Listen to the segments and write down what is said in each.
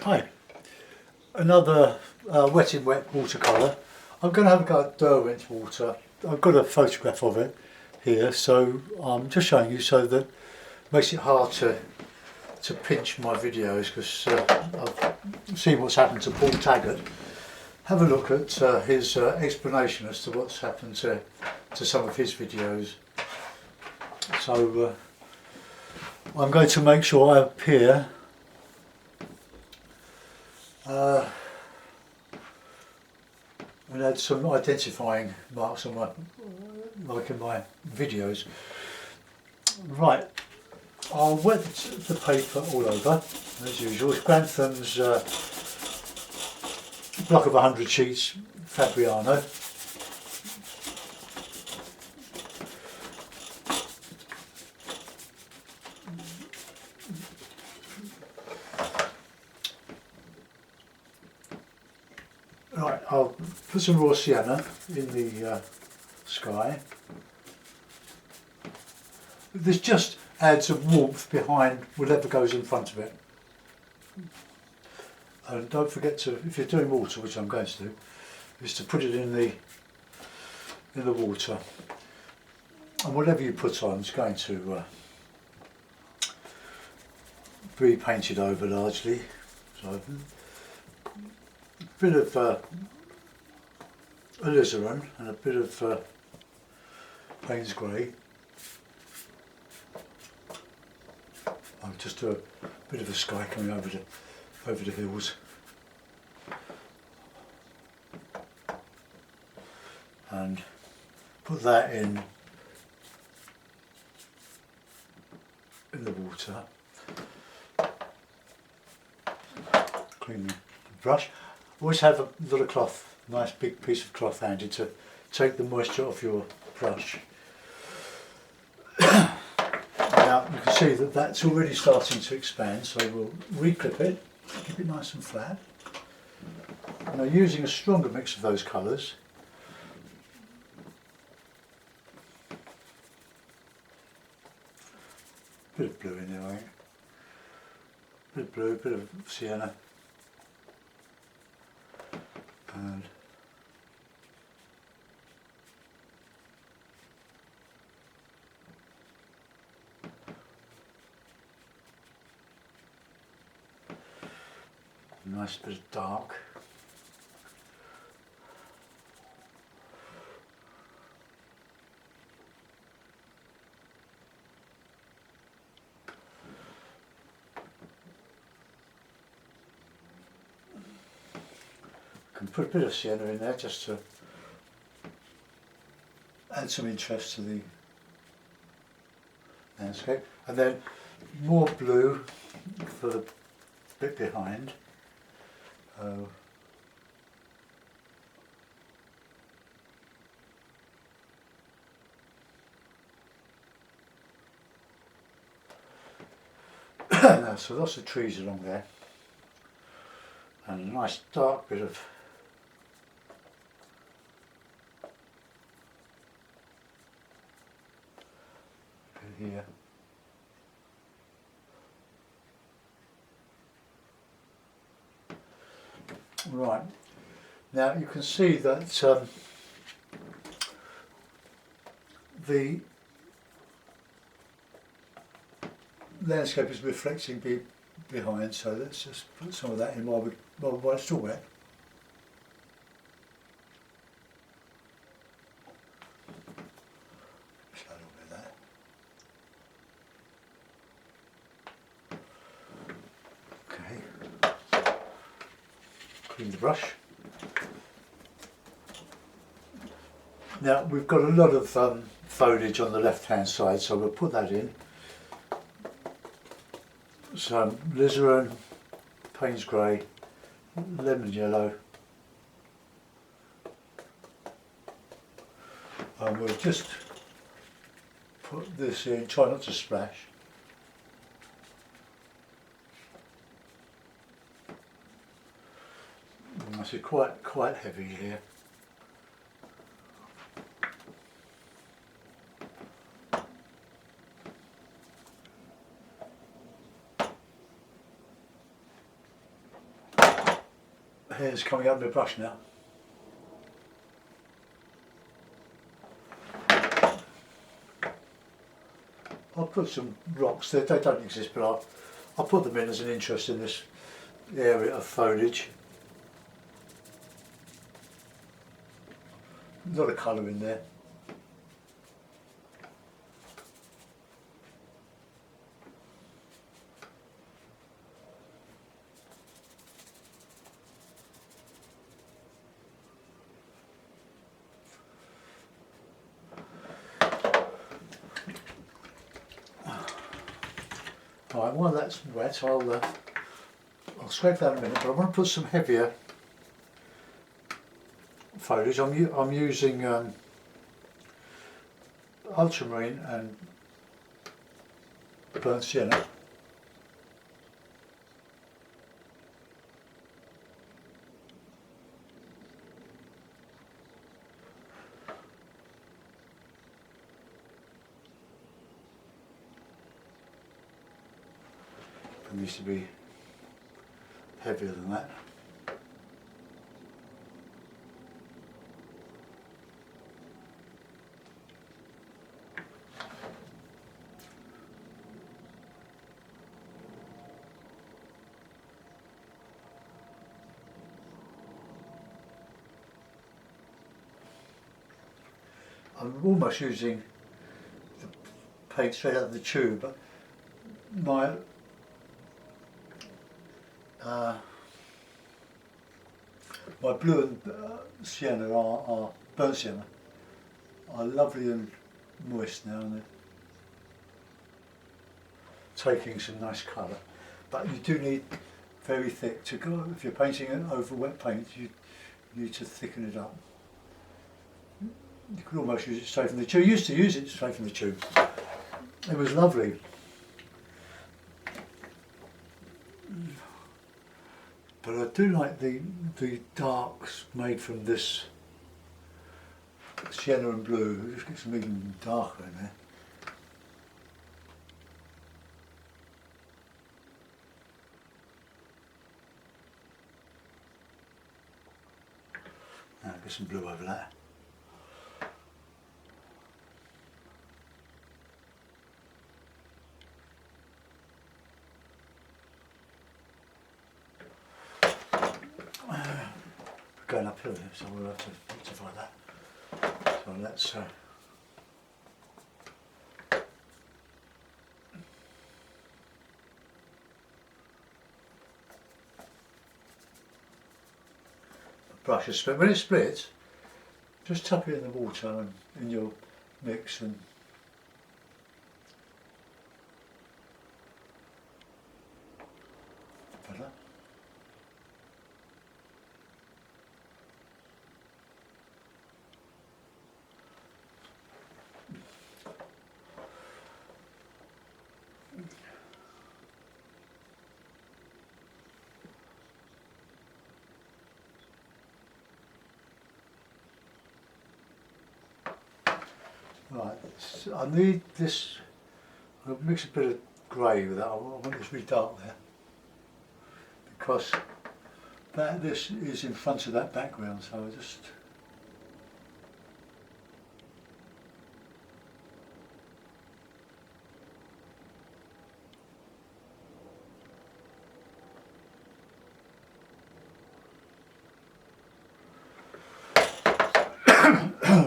Hi, another wet in wet watercolour. I'm going to have a go at Derwent water. I've got a photograph of it here, so I'm just showing you so that it makes it hard to pinch my videos, because I've seen what's happened to Paul Taggart. Have a look at his explanation as to what's happened to some of his videos. So I'm going to make sure I appear and add some identifying marks on my, like in my videos. Right, I'll wet the paper all over as usual. It's Grantham's block of 100 sheets Fabriano. Right, I'll put some raw sienna in the sky. This just adds a warmth behind whatever goes in front of it. And don't forget to, if you're doing water, which I'm going to do, is to put it in the water. And whatever you put on is going to be painted over largely. So a bit of alizarin and a bit of Payne's grey. I'll just do a bit of a sky coming over the hills. And put that in the water. Clean the brush. Always have a little cloth, nice big piece of cloth handy to take the moisture off your brush. Now you can see that that's already starting to expand, so we'll re-clip it, keep it nice and flat. Now using a stronger mix of those colours, bit of blue in there, I think. Bit of blue, bit of sienna, and a nice bit of dark. Can put a bit of sienna in there just to add some interest to the landscape, and then more blue for the bit behind. Now, so lots of trees along there, and a nice dark bit of here. Right, now you can see that the landscape is reflecting behind, so let's just put some of that in while it's still wet. Just a little bit of that. Okay. Clean the brush. Now we've got a lot of foliage on the left hand side, so we'll put that in. Some alizarin, Payne's grey, lemon yellow, and we'll just put this in, try not to splash. This is quite heavy here. hair's coming out of my brush now. I'll put some rocks there, they don't exist, but I'll put them in as an interest in this area of foliage. A lot of colour in there. Right, while that's wet, I'll scrape that in a minute, but I want to put some heavier foliage. I'm using ultramarine and burnt sienna. It needs to be heavier than that. I'm almost using the paint straight out of the tube, but my blue and sienna are burnt sienna, are lovely and moist now, and they're taking some nice colour. But you do need very thick to go. If you're painting it over wet paint, you need to thicken it up. You could almost use it straight from the tube. I used to use it straight from the tube. It was lovely. But I do like the darks made from this sienna and blue. Just get some even darker in there. Now get some blue over that. Going uphill here, so we'll have to rectify that. So let's brush is split. When it splits, just tap it in the water and in your mix and better. Right, so I need this, I'll mix a bit of grey with that. I want this really dark there, because this is in front of that background, so I just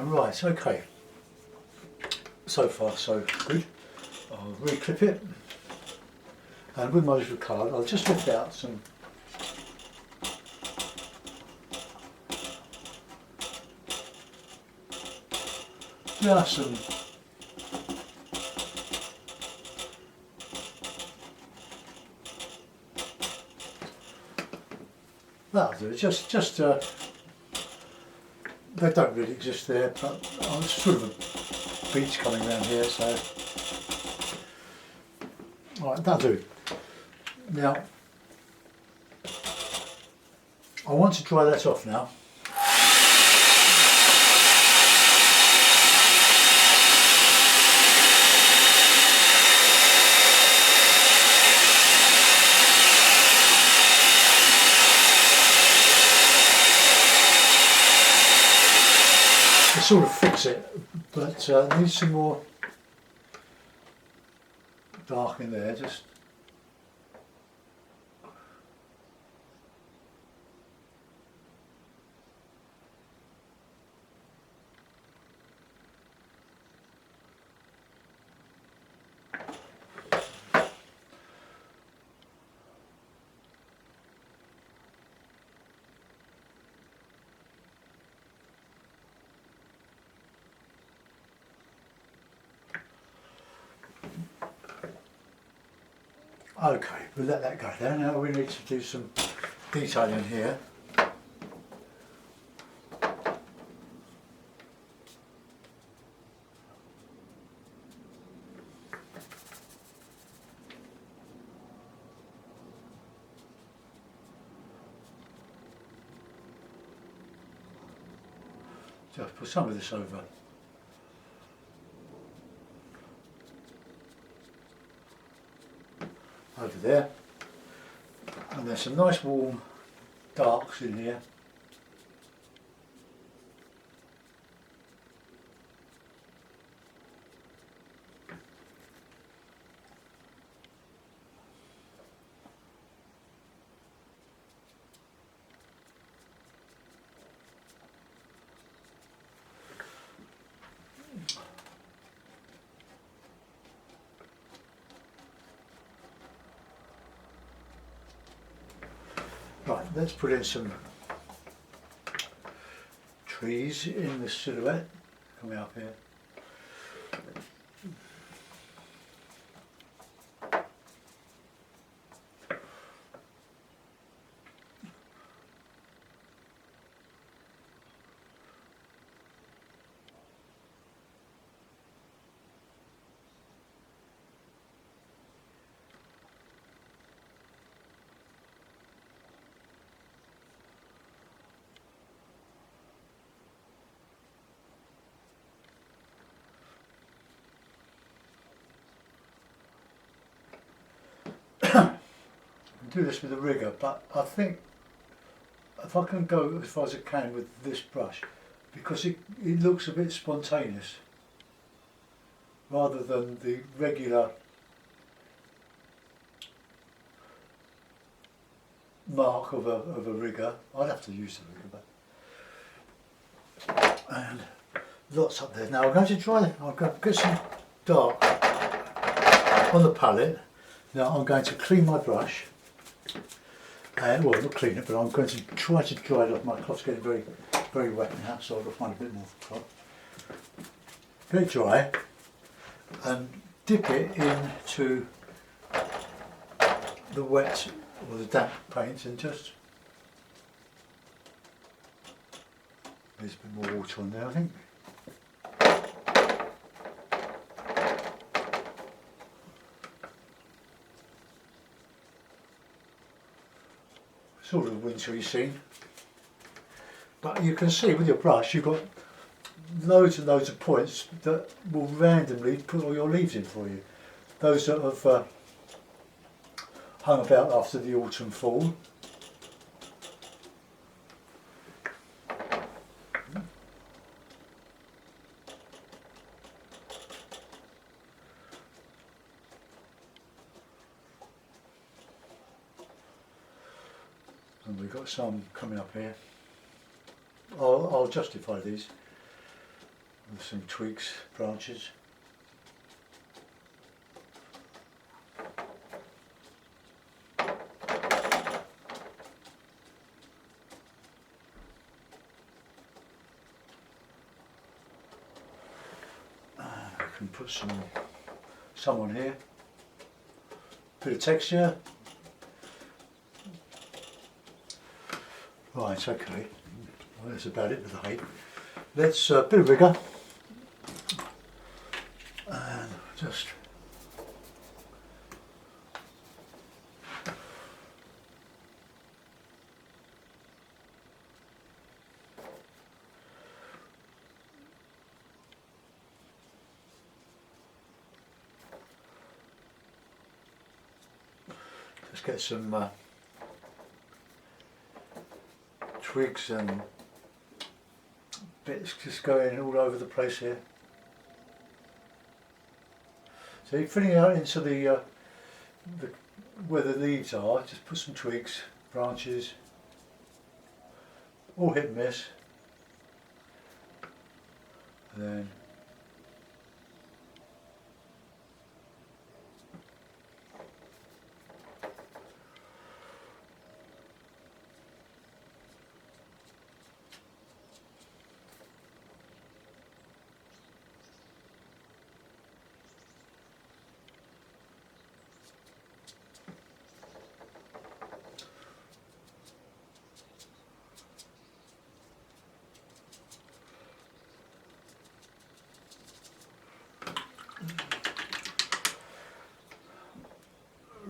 right, okay. So far so good. I'll re-clip it, and with my little card I'll just lift out some that'll do. Just they don't really exist there, but it's sort of a beach coming around here, so alright, that'll do. Now I want to dry that off now. sort of fix it, but needs some more dark in there. Just okay, we'll let that go there. Now we need to do some detailing here. Just put some of this over there, and there's some nice warm darks in here. Right, let's put in some trees in the silhouette coming up here. Do this with a rigger, but I think if I can go as far as I can with this brush, because it looks a bit spontaneous rather than the regular mark of a rigger. I'd have to use the rigger, but and lots up there. Now I'm going to try. I'm going to get some dark on the palette. Now I'm going to clean my brush. Well, not clean it, but I'm going to try to dry it off. My cloth's getting very, very wet now, so I've got to find a bit more cloth. Get it dry and dip it into the wet or the damp paint and just, there's a bit more water on there, I think. Sort of a wintry scene, but you can see with your brush you've got loads and loads of points that will randomly put all your leaves in for you. Those that have hung about after the autumn fall. And we've got some coming up here. I'll justify these with some twigs, branches. I can put some on here. Bit of texture. Right, okay, well, that's about it with the height. Let's bit of rigger and just get some twigs and bits just going all over the place here. So you're filling out into the where the leaves are, just put some twigs, branches, all hit and miss, and then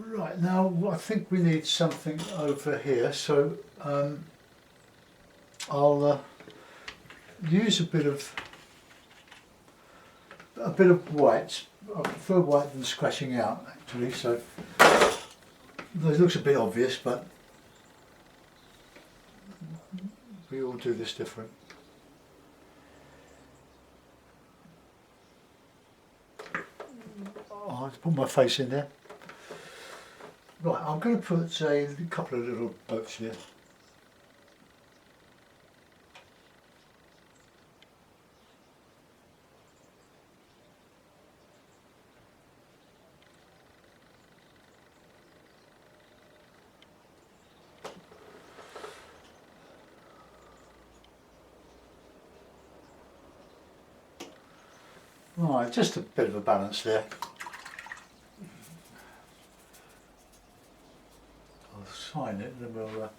right, now I think we need something over here, so I'll use a bit of white. I prefer white than scratching out actually, so this looks a bit obvious, but we all do this different. I'll put my face in there. Right, I'm going to put a couple of little boats here. Right, just a bit of a balance there. I'll sign it and then we'll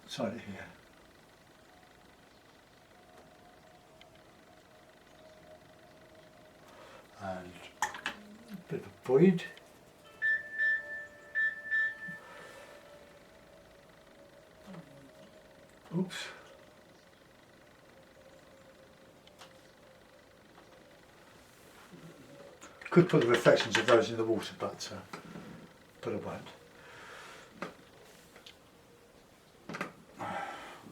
sign it here. And a bit of a void. Oops. Could put the reflections of those in the water, but I won't.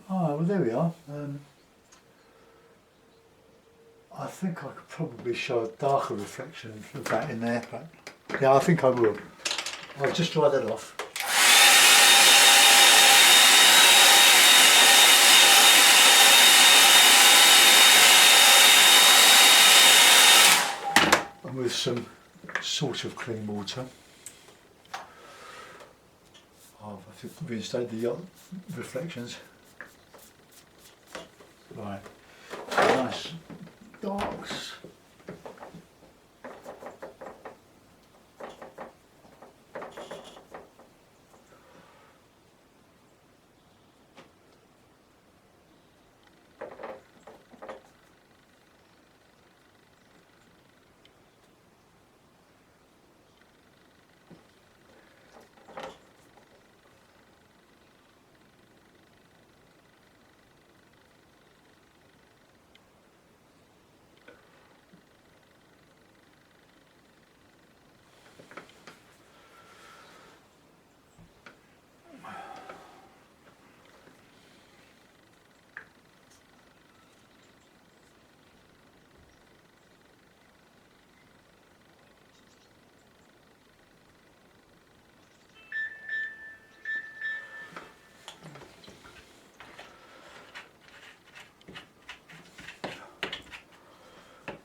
Oh, well there we are. I think I could probably show a darker reflection of that in there, but yeah, I think I will. I'll just dry that off. And with some sort of clean water, I'll have to reinstate the reflections. Right, nice darks.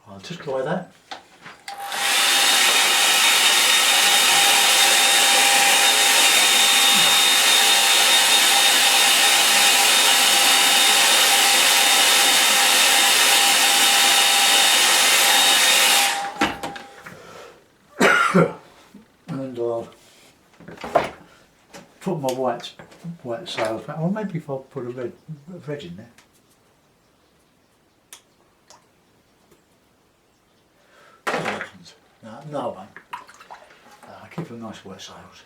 I'll just dry that. And I'll put my white sails back, or maybe if I put a red in there. No, I won't. I'll keep them nice wet sails.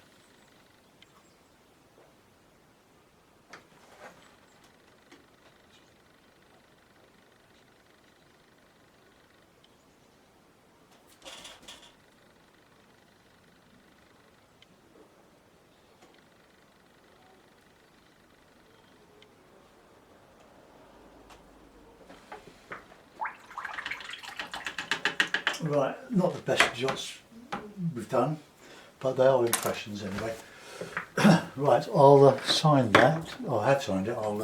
Right, not the best shots we've done, but they are impressions anyway. Right, I'll sign that. Oh, I have signed it. I'll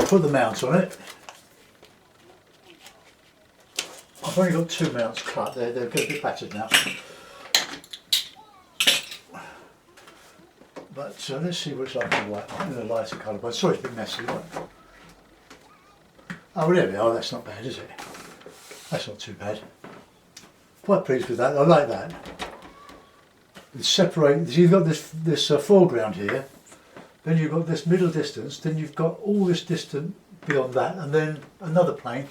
put the mount on it. I've only got 2 mounts cut. They're a bit battered now. But let's see what it's like in a lighter colour. But sorry, it's a bit messy. Right? Oh, well, there we are. That's not bad, is it? That's not too bad. Quite pleased with that. I like that. It's separated. You've got this foreground here, then you've got this middle distance, then you've got all this distance beyond that, and then another plane,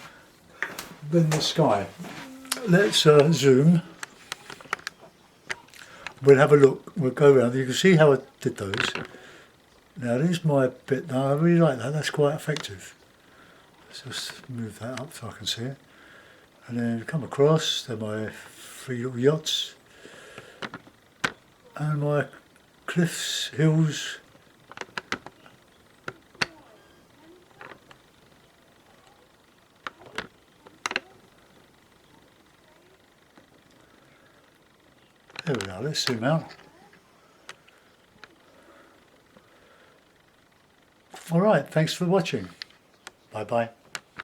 then the sky. Let's zoom. We'll have a look. We'll go around. You can see how I did those. Now there's my bit. Now I really like that. That's quite effective. Let's just move that up so I can see it. And then come across. They're my 3 little yachts. And my cliffs, hills. There we are, let's zoom out. Alright, thanks for watching. Bye bye.